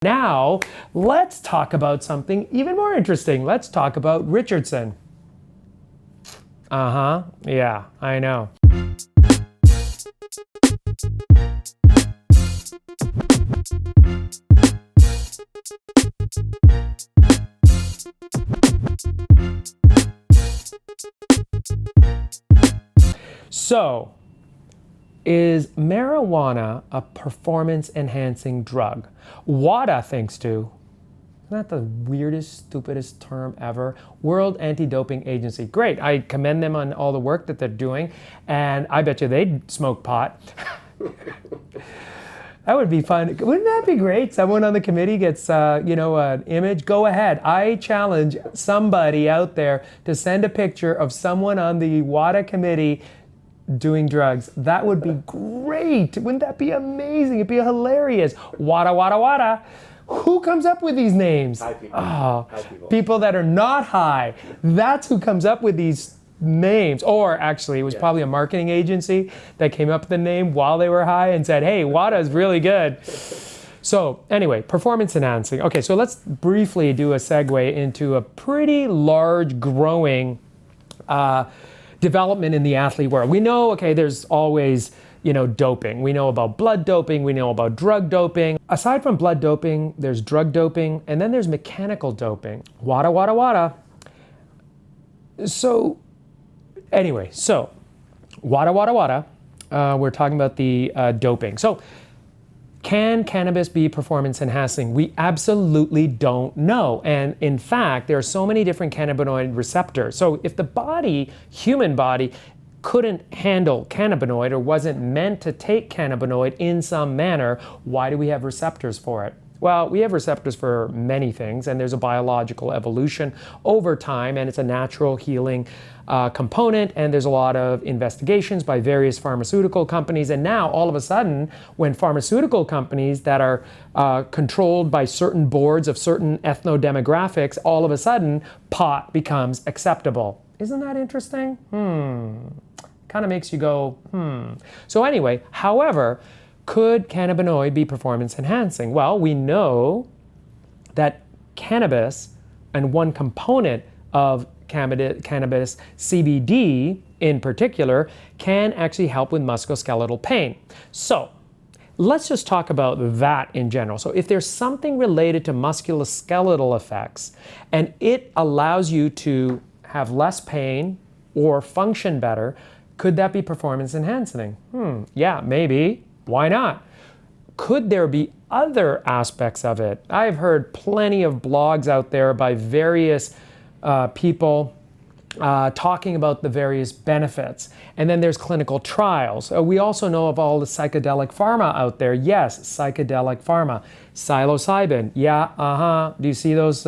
Now, let's talk about something even more interesting. Let's talk about Richardson. Yeah, I know. So, is marijuana a performance-enhancing drug? WADA thinks to. Isn't that the weirdest, stupidest term ever? World Anti-Doping Agency. Great, I commend them on all the work that they're doing, and I bet you they'd smoke pot. That would be fun. Wouldn't that be great? Someone on the committee gets, an image. Go ahead. I challenge somebody out there to send a picture of someone on the WADA committee doing drugs. That would be great. Wouldn't that be amazing? It'd be hilarious. WADA, WADA, WADA. Who comes up with these names? High people. Oh, High people. People that are not high. That's who comes up with these names. Or actually, it was probably a marketing agency that came up with the name while they were high and said, hey, WADA is really good. So anyway, performance enhancing. Okay, so let's briefly do a segue into a pretty large growing development in the athlete world. We know, okay, there's always, doping. We know about blood doping. We know about drug doping. Aside from blood doping, there's drug doping, and then there's mechanical doping. WADA, WADA, WADA. So anyway, WADA, WADA, WADA. We're talking about the doping. So can cannabis be performance enhancing? We absolutely don't know. And in fact, there are so many different cannabinoid receptors. So if the human body, couldn't handle cannabinoid or wasn't meant to take cannabinoid in some manner, why do we have receptors for it? Well, we have receptors for many things, and there's a biological evolution over time, and it's a natural healing component, and there's a lot of investigations by various pharmaceutical companies, and now all of a sudden, when pharmaceutical companies that are controlled by certain boards of certain ethno-demographics, all of a sudden, pot becomes acceptable. Isn't that interesting? Kind of makes you go, So anyway, however, could cannabinoid be performance enhancing? Well, we know that cannabis, and one component of cannabis, CBD in particular, can actually help with musculoskeletal pain. So let's just talk about that in general. So if there's something related to musculoskeletal effects and it allows you to have less pain or function better, could that be performance enhancing? Yeah, maybe. Why not? Could there be other aspects of it? I've heard plenty of blogs out there by various people talking about the various benefits. And then there's clinical trials. We also know of all the psychedelic pharma out there. Yes, psychedelic pharma. Psilocybin. Yeah, Do you see those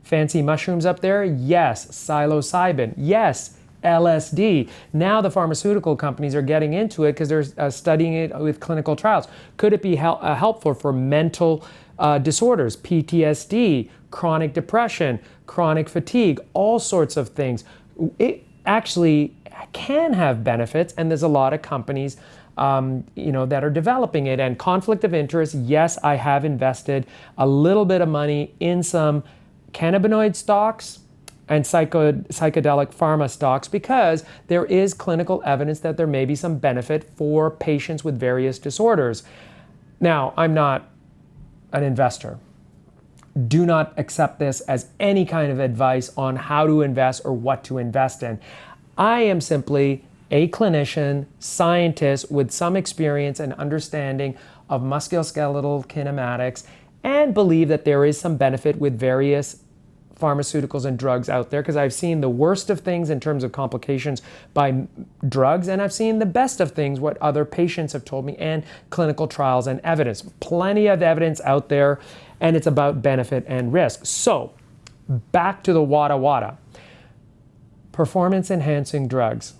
fancy mushrooms up there? Yes, psilocybin. Yes, LSD. Now the pharmaceutical companies are getting into it because they're studying it with clinical trials. Could it be helpful for mental disorders, PTSD, chronic depression, chronic fatigue, all sorts of things? It actually can have benefits, and there's a lot of companies that are developing it. And conflict of interest, yes, I have invested a little bit of money in some cannabinoid stocks and psychedelic pharma stocks because there is clinical evidence that there may be some benefit for patients with various disorders. Now, I'm not an investor. Do not accept this as any kind of advice on how to invest or what to invest in. I am simply a clinician, scientist with some experience and understanding of musculoskeletal kinematics, and believe that there is some benefit with various pharmaceuticals and drugs out there, because I've seen the worst of things in terms of complications by drugs, and I've seen the best of things, what other patients have told me, and clinical trials and evidence. Plenty of evidence out there, and it's about benefit and risk. So, back to the WADA WADA. Performance enhancing drugs.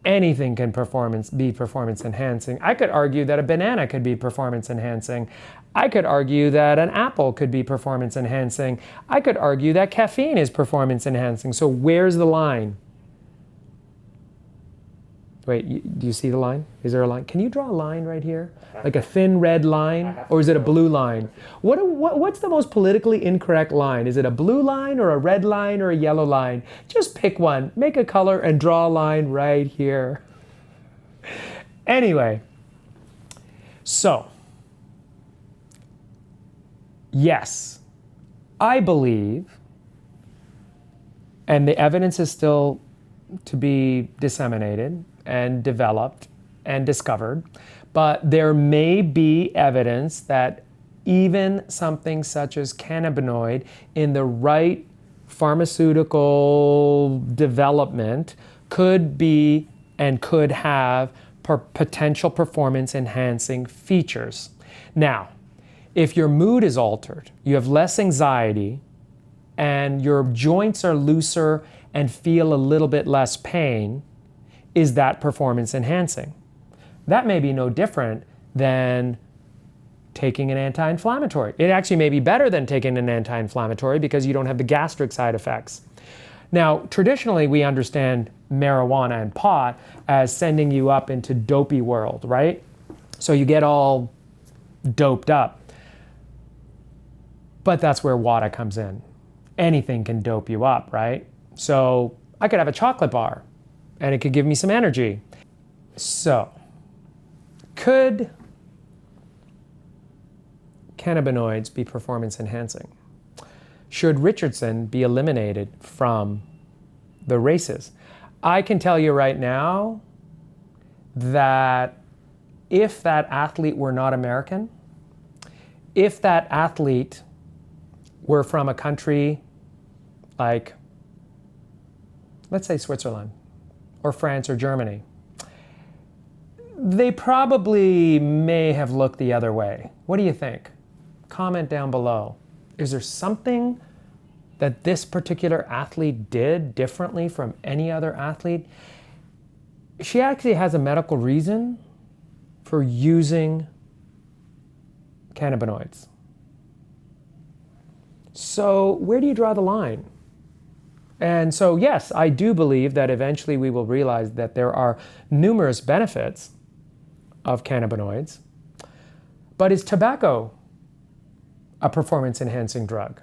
Anything can be performance enhancing. I could argue that a banana could be performance enhancing. I could argue that an apple could be performance enhancing. I could argue that caffeine is performance enhancing. So where's the line? Wait, do you see the line? Is there a line? Can you draw a line right here? Like a thin red line? Or is it a blue line? What's the most politically incorrect line? Is it a blue line or a red line or a yellow line? Just pick one. Make a color and draw a line right here. Anyway, so, yes, I believe, and the evidence is still to be disseminated and developed and discovered, but there may be evidence that even something such as cannabinoid in the right pharmaceutical development could be and could have potential performance enhancing features. Now, if your mood is altered, you have less anxiety, and your joints are looser and feel a little bit less pain, is that performance enhancing? That may be no different than taking an anti-inflammatory. It actually may be better than taking an anti-inflammatory because you don't have the gastric side effects. Now, traditionally, we understand marijuana and pot as sending you up into dopey world, right? So you get all doped up. But that's where WADA comes in. Anything can dope you up, right? So I could have a chocolate bar and it could give me some energy. So could cannabinoids be performance enhancing? Should Richardson be eliminated from the races? I can tell you right now that if that athlete were not American, if that athlete were from a country like, let's say Switzerland or France or Germany, they probably may have looked the other way. What do you think? Comment down below. Is there something that this particular athlete did differently from any other athlete? She actually has a medical reason for using cannabinoids. So where do you draw the line? And so, yes, I do believe that eventually we will realize that there are numerous benefits of cannabinoids. But is tobacco a performance-enhancing drug?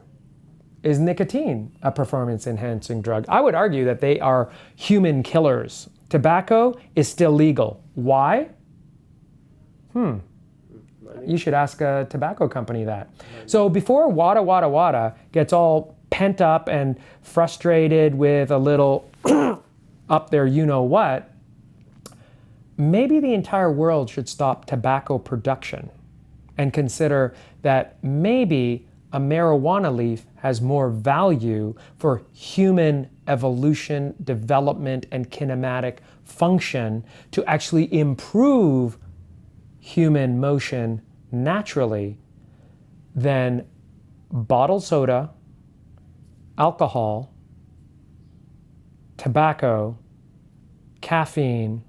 Is nicotine a performance-enhancing drug? I would argue that they are human killers. Tobacco is still legal. Why? You should ask a tobacco company that. So before WADA gets all pent up and frustrated with a little up there you-know-what, maybe the entire world should stop tobacco production and consider that maybe a marijuana leaf has more value for human evolution, development, and kinematic function to actually improve human motion naturally than bottled soda, alcohol, tobacco, caffeine,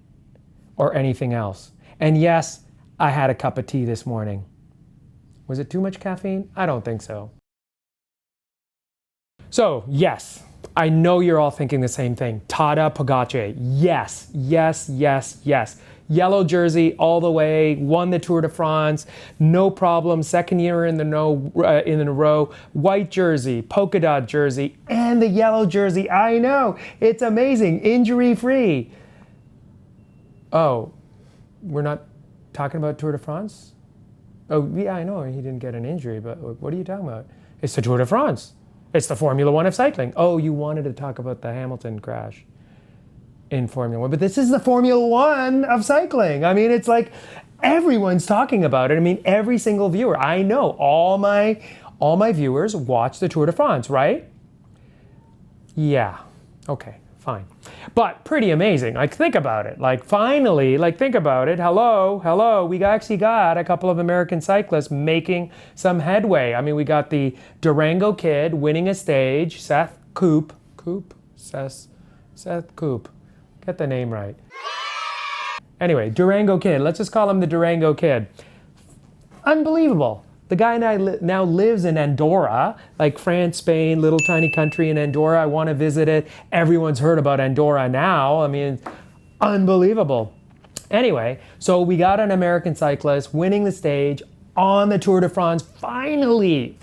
or anything else. And yes, I had a cup of tea this morning. Was it too much caffeine? I don't think so. So yes, I know you're all thinking the same thing. Tadej Pogacar, yes, yes, yes, yes. Yellow jersey all the way, won the Tour de France, no problem, second year in a row. White jersey, polka dot jersey, and the yellow jersey. I know, it's amazing, injury-free. Oh, we're not talking about Tour de France? Oh, yeah, I know he didn't get an injury, but what are you talking about? It's the Tour de France. It's the Formula One of cycling. Oh, you wanted to talk about the Hamilton crash in Formula One, but this is the Formula One of cycling. I mean, it's like everyone's talking about it. I mean, every single viewer. I know all my viewers watch the Tour de France, right? Yeah, okay, fine. But pretty amazing. Like, think about it. Like, finally, like, think about it. Hello. We actually got a couple of American cyclists making some headway. I mean, we got the Durango Kid winning a stage, Seth Coop. Get the name right. Anyway, Durango Kid. Let's just call him the Durango Kid. Unbelievable. The guy now lives in Andora, like France, Spain, little tiny country in Andorra. I want to visit it. Everyone's heard about Andorra now. I mean, Unbelievable. Anyway, so we got an American cyclist winning the stage on the Tour de France. Finally.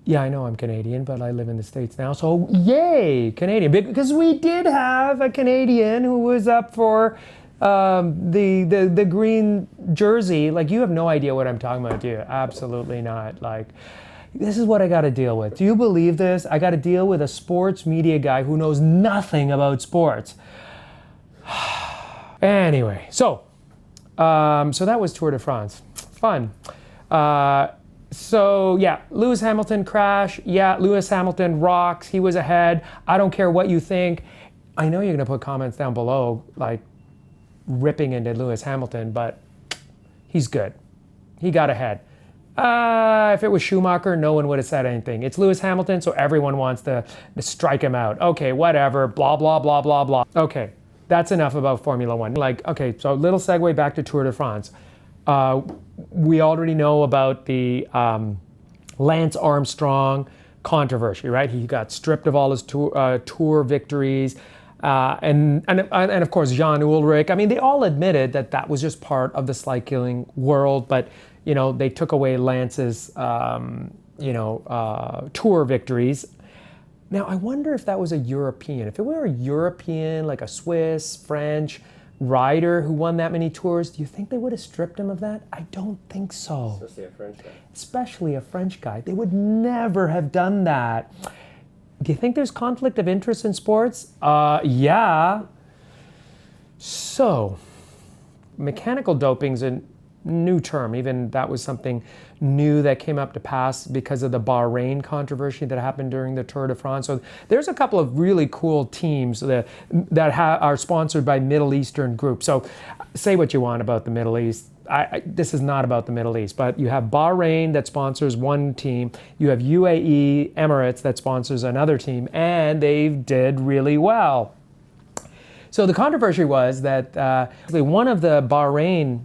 Yeah, I know I'm Canadian, but I live in the States now. So yay, Canadian. Because we did have a Canadian who was up for the green jersey. Like, you have no idea what I'm talking about, do you? Absolutely not. Like, this is what I got to deal with. Do you believe this? I got to deal with a sports media guy who knows nothing about sports. Anyway, so that was Tour de France. Fun. So yeah, Lewis Hamilton crash. Yeah, Lewis Hamilton rocks. He was ahead. I don't care what you think. I know you're going to put comments down below, like ripping into Lewis Hamilton, but he's good. He got ahead. If it was Schumacher, no one would have said anything. It's Lewis Hamilton, so everyone wants to strike him out. Okay, whatever, blah, blah, blah, blah, blah. Okay, that's enough about Formula One. Like, okay, so little segue back to Tour de France. We already know about the Lance Armstrong controversy, right? He got stripped of all his tour victories. And of course, Jan Ullrich. I mean, they all admitted that that was just part of the cycling world, but you know, they took away Lance's tour victories. Now, I wonder if that was a European. If it were a European, like a Swiss, French rider who won that many tours, do you think they would have stripped him of that? I don't think so. Especially a French guy. Especially a French guy. They would never have done that. Do you think there's conflict of interest in sports? Yeah. So, mechanical doping's a new term. Even that was something new that came up to pass because of the Bahrain controversy that happened during the Tour de France. So there's a couple of really cool teams that are sponsored by Middle Eastern groups. So say what you want about the Middle East. This is not about the Middle East, but you have Bahrain that sponsors one team. You have UAE, Emirates that sponsors another team, and they did really well. So the controversy was that one of the Bahrain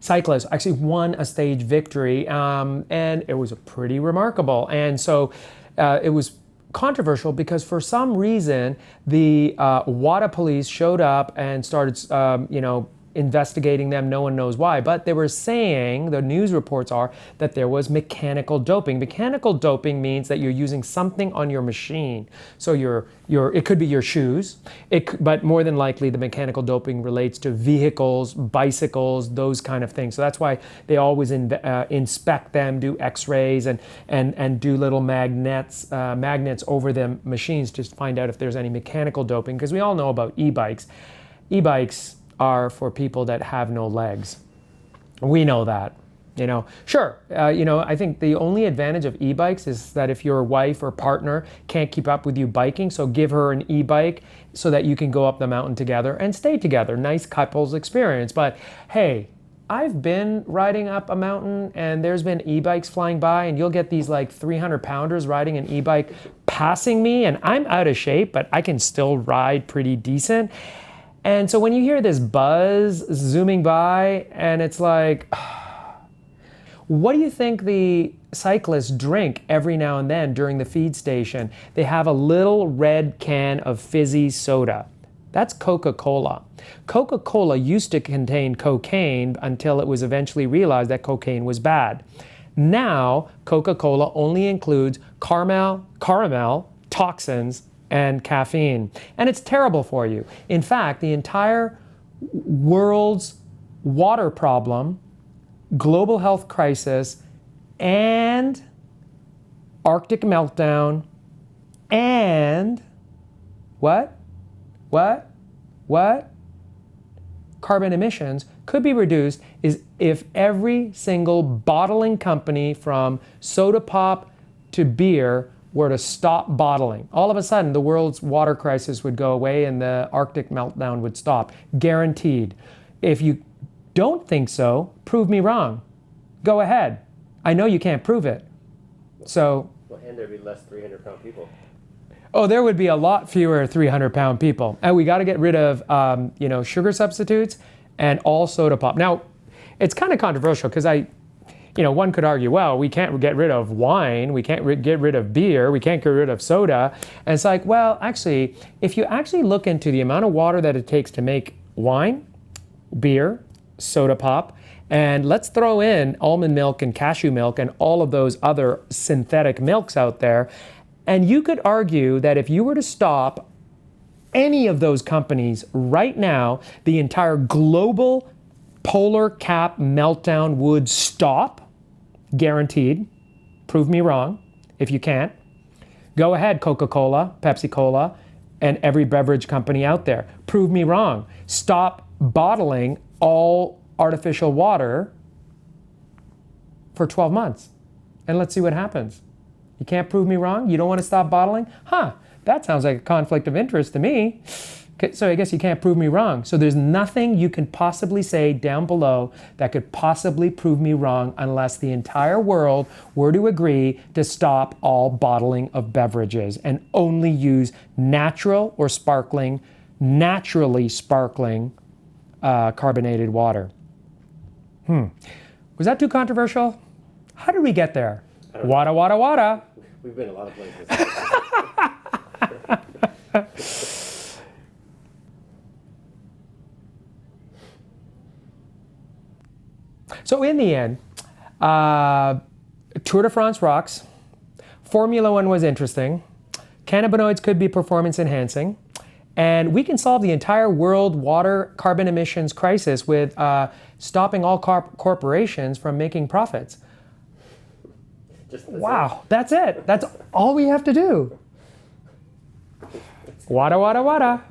cyclists actually won a stage victory, and it was pretty remarkable. And so it was controversial because for some reason the WADA police showed up and started, investigating them. No one knows why, but they were saying, the news reports are, that there was mechanical doping. Mechanical doping means that you're using something on your machine. So it could be your shoes, but more than likely the mechanical doping relates to vehicles, bicycles, those kind of things. So that's why they always inspect them, do x-rays and do little magnets over the machines to find out if there's any mechanical doping, because we all know about e-bikes. E-bikes are for people that have no legs. We know that, Sure, I think the only advantage of e-bikes is that if your wife or partner can't keep up with you biking, so give her an e-bike so that you can go up the mountain together and stay together. Nice couples experience. But hey, I've been riding up a mountain and there's been e-bikes flying by, and you'll get these like 300-pounders riding an e-bike passing me, and I'm out of shape, but I can still ride pretty decent. And so when you hear this buzz zooming by, and it's like, what do you think the cyclists drink every now and then during the feed station? They have a little red can of fizzy soda. That's Coca-Cola. Coca-Cola used to contain cocaine until it was eventually realized that cocaine was bad. Now, Coca-Cola only includes caramel, toxins, and caffeine. And it's terrible for you. In fact, the entire world's water problem, global health crisis, and Arctic meltdown, and what? Carbon emissions could be reduced is if every single bottling company from soda pop to beer were to stop bottling. All of a sudden, the world's water crisis would go away and the Arctic meltdown would stop. Guaranteed. If you don't think so, prove me wrong. Go ahead. I know you can't prove it. So. Well, and there'd be less 300-pound people. Oh, there would be a lot fewer 300-pound people. And we got to get rid of, sugar substitutes and all soda pop. Now, it's kind of controversial because one could argue, well, we can't get rid of wine, we can't get rid of beer, we can't get rid of soda. And it's like, well, actually, if you actually look into the amount of water that it takes to make wine, beer, soda pop, and let's throw in almond milk and cashew milk and all of those other synthetic milks out there. And you could argue that if you were to stop any of those companies right now, the entire global polar cap meltdown would stop, guaranteed. Prove me wrong if you can't. Go ahead, Coca-Cola, Pepsi-Cola, and every beverage company out there. Prove me wrong. Stop bottling all artificial water for 12 months. And let's see what happens. You can't prove me wrong? You don't want to stop bottling? That sounds like a conflict of interest to me. So I guess you can't prove me wrong. So there's nothing you can possibly say down below that could possibly prove me wrong unless the entire world were to agree to stop all bottling of beverages and only use natural or naturally sparkling carbonated water. Was that too controversial? How did we get there? Wada, wada, wada. We've been a lot of places. So in the end, Tour de France rocks. Formula One was interesting. Cannabinoids could be performance enhancing. And we can solve the entire world water carbon emissions crisis with stopping all corporations from making profits. Wow, that's it. That's all we have to do. Wada, wada, wada.